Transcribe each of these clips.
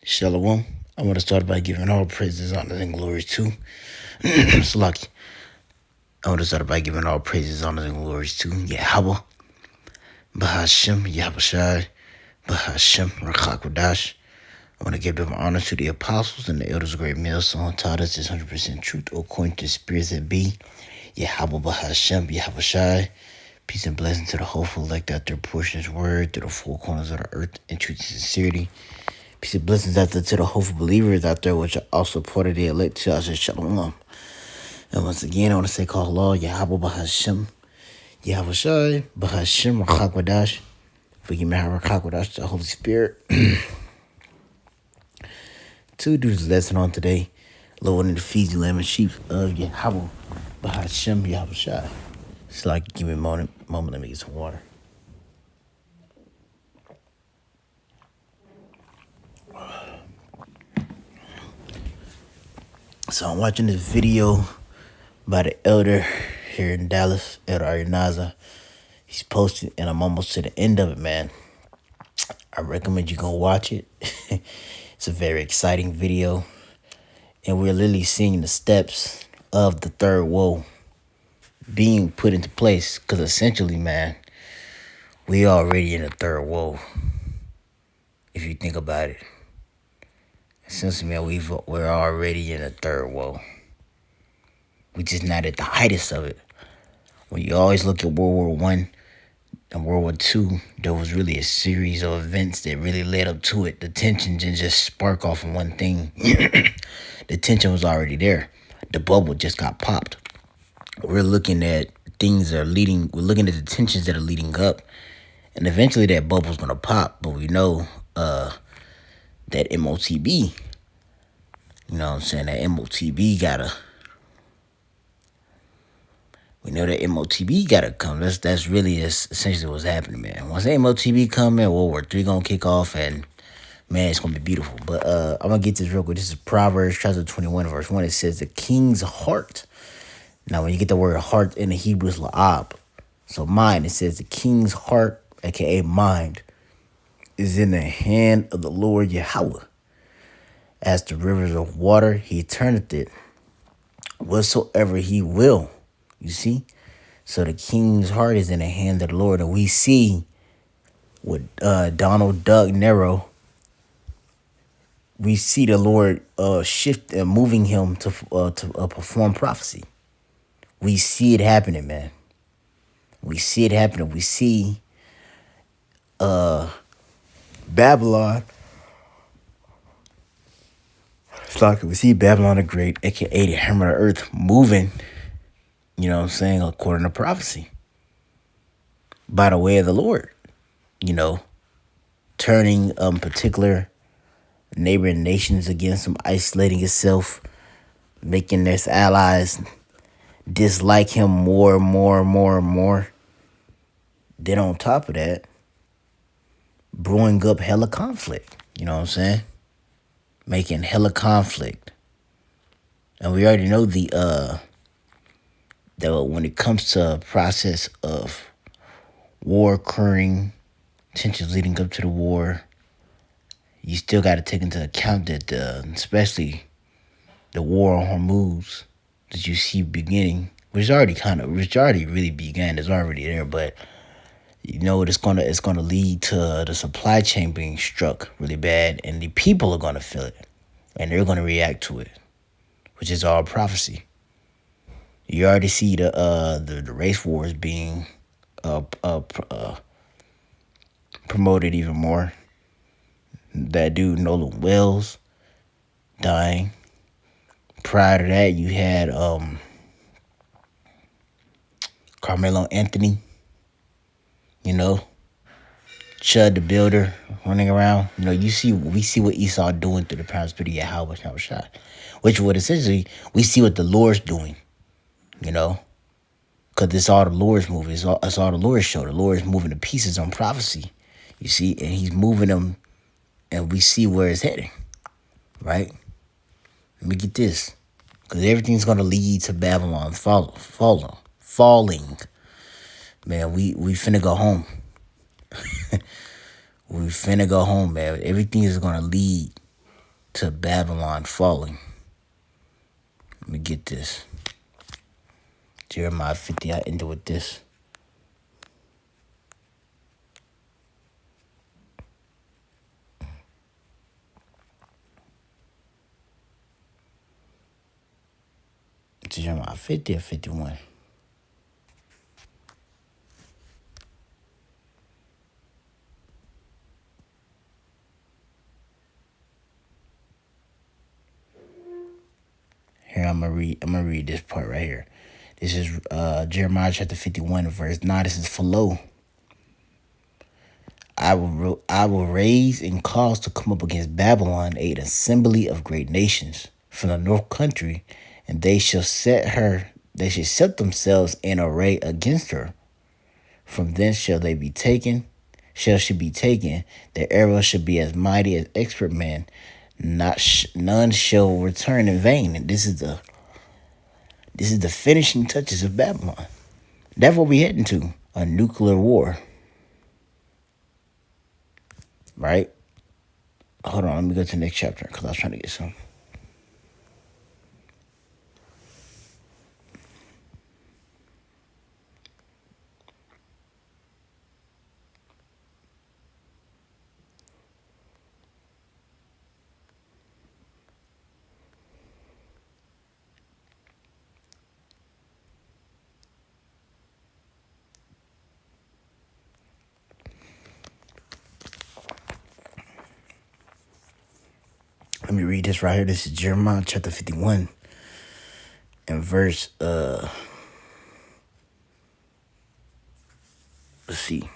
Shalom. I want to start by giving all praises, honor, and glory to Salaki. I want to start by giving all praises, honor, and glories to Yahweh, Bahashem, Yahushai, Bahashem, Rakakwadash. I want to give them honor to the apostles and the elders of great millstone taught us this 100% truth according to the spirits that be. Yahweh, Bahashem, Yahushai. Peace and blessing to the hopeful elect out there, portion his word to the four corners of the earth in truth and sincerity. Peace and blessings out there to the hopeful believers out there, which are also part of the elect to us. Shalom. And once again, I want to say, call Allah, Yahweh Bahashem, Yahweh Shai, Bahashem, Rakakwadash. Forgive me, Rakakwadash, the Holy Spirit. To do this lesson on today, Lord, in the feed you lamb and sheep of Yahweh Bahashem, Yahweh Shai. It's like, give me a moment, let me get some water. So I'm watching this video by the elder here in Dallas, Elder Arinaza. He's posted, and I'm almost to the end of it, man. I recommend you go watch it. It's a very exciting video, and we're literally seeing the steps of the third woe being put into place. Because essentially, man, we already in the third woe. If you think about it, essentially, man, we're already in the third woe. We're just not at the highest of it. When you always look at World War One and World War II, there was really a series of events that really led up to it. The tension didn't just spark off of one thing. The tension was already there. The bubble just got popped. We're looking at we're looking at the tensions that are leading up. And eventually that bubble's going to pop. But we know that MOTB, you know what I'm saying, that MOTB we know that MOTB gotta come. That's really essentially what's happening, man. Once MOTB come in, World War III gonna kick off, and man, it's gonna be beautiful. But I'm gonna get this real quick. This is Proverbs chapter 21, verse 1. It says the king's heart. Now, when you get the word heart in the Hebrew, it's la'ab. So mind, it says the king's heart, aka mind, is in the hand of the Lord Yahweh. As the rivers of water, he turneth it whatsoever he will. You see? So the king's heart is in the hand of the Lord. And we see with Donald Duck Nero, we see the Lord shift and moving him to perform prophecy. We see it happening, man. We see it happening. We see Babylon. It's like we see Babylon the Great, aka the hammer of the earth, moving, you know what I'm saying, according to prophecy. By the way of the Lord, you know, turning particular neighboring nations against him, isolating itself, making its allies dislike him more and more and more and more. Then on top of that, brewing up hella conflict, you know what I'm saying? Making hella conflict. And we already know that when it comes to a process of war occurring, tensions leading up to the war, you still got to take into account that especially the war on Hormuz that you see beginning, which already really began, it's already there, but you know it's gonna lead to the supply chain being struck really bad, and the people are gonna feel it, and they're gonna react to it, which is all prophecy. You already see the race wars being promoted even more. That dude Nolan Wells dying. Prior to that, you had Carmelo Anthony, you know, Chud the Builder running around. You know, we see what Esau doing through the power of Yahweh Shai, which would essentially, we see what the Lord's doing, you know, because it's all the Lord's moving. It's all the Lord's show. The Lord's moving the pieces on prophecy, you see, and he's moving them, and we see where it's heading, right? Let me get this, because everything's going to lead to Babylon falling. Man, we finna go home. We finna go home, man. Everything is going to lead to Babylon falling. Let me get this. Jeremiah 50, I end with this. It's Jeremiah 50 or 51. Here, I'm gonna read this part right here. This is Jeremiah chapter 51, verse 9. This is for lo, I will raise and cause to come up against Babylon an assembly of great nations from the north country, and they shall set themselves in array against her. From thence shall she be taken. Their arrows shall be as mighty as expert men. None shall return in vain. And this is the finishing touches of Babylon. That's what we're heading to, a nuclear war. Right? Hold on, let me go to the next chapter because I was trying to get some. Let me read this right here. This is Jeremiah chapter 51 and verse let's see.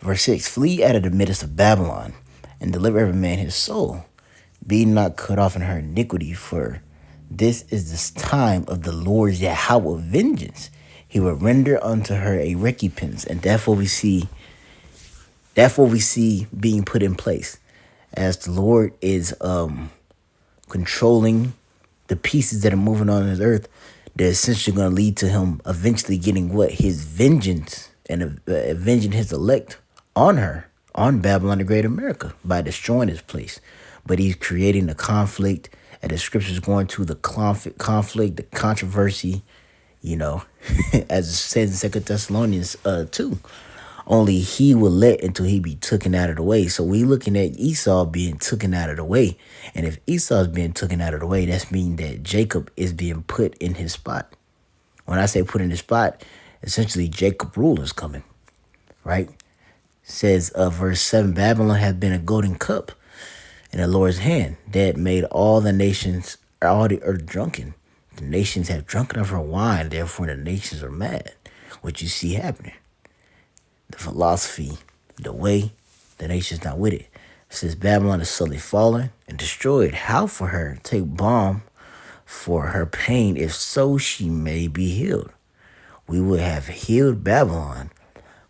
Verse 6, flee out of the midst of Babylon, and deliver every man his soul. Be not cut off in her iniquity, for this is the time of the Lord Yahweh vengeance. He will render unto her a recompense, and that's what we see. That's what we see being put in place, as the Lord is controlling the pieces that are moving on this earth. They're essentially going to lead to him eventually getting what? His vengeance, and avenging his elect on her, on Babylon the Great America, by destroying this place. But he's creating the conflict, and the scriptures going to the conflict, the controversy, as it says in 2 Thessalonians 2. Only he will let until he be taken out of the way. So we looking at Esau being taken out of the way. And if Esau is being taken out of the way, that's mean that Jacob is being put in his spot. When I say put in his spot, essentially Jacob rule is coming, right? Says verse 7, Babylon hath been a golden cup in the Lord's hand that made all the nations, all the earth drunken. The nations have drunken of her wine, therefore the nations are mad. What you see happening. The philosophy, the way, the nation's not with it. It says Babylon is suddenly fallen and destroyed. How for her? Take balm for her pain, if so she may be healed. We would have healed Babylon,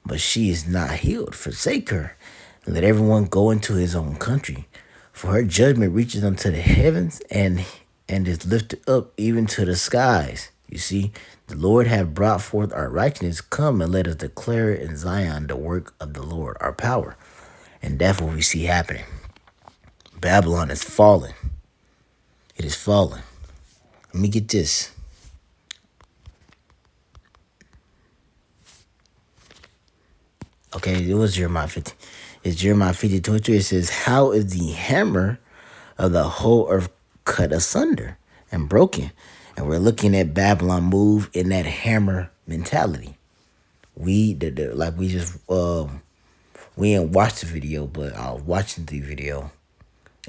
but she is not healed. Forsake her, and let everyone go into his own country. For her judgment reaches unto the heavens and is lifted up even to the skies. You see, the Lord hath brought forth our righteousness. Come and let us declare in Zion the work of the Lord, our power. And that's what we see happening. Babylon is fallen. It is fallen. Let me get this. Okay, it was Jeremiah 50. It's Jeremiah 50:23. It says, how is the hammer of the whole earth cut asunder and broken? And we're looking at Babylon move in that hammer mentality. We didn't watch the video, but I was watching the video,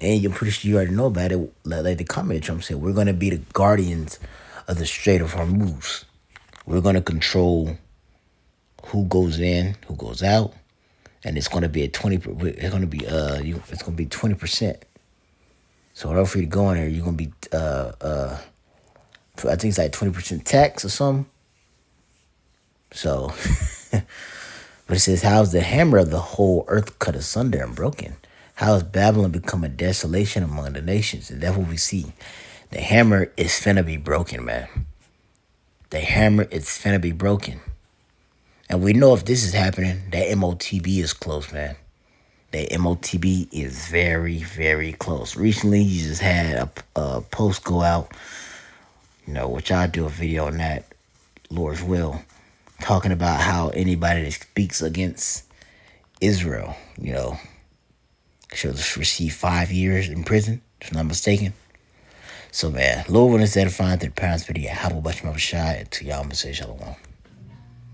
and you're pretty sure you already know about it. Like the comment Trump said, we're gonna be the guardians of the Strait of Hormuz. We're gonna control who goes in, who goes out, and it's gonna be at 20. It's gonna be it's gonna be 20%. So in order for you to go in there, you're gonna be I think it's like 20% tax or something. So, but it says, how is the hammer of the whole earth cut asunder and broken? How has Babylon become a desolation among the nations? And that's what we see. The hammer is finna be broken, man. The hammer is finna be broken. And we know if this is happening, that MOTB is close, man. That MOTB is very, very close. Recently, you just had a post go out, which I'll do a video on that, Lord's will, talking about how anybody that speaks against Israel, should receive 5 years in prison, if I'm not mistaken. So, man, Lord willing, instead of finding the parents video, have a bunch of shot to y'all, I'm going to say shalom.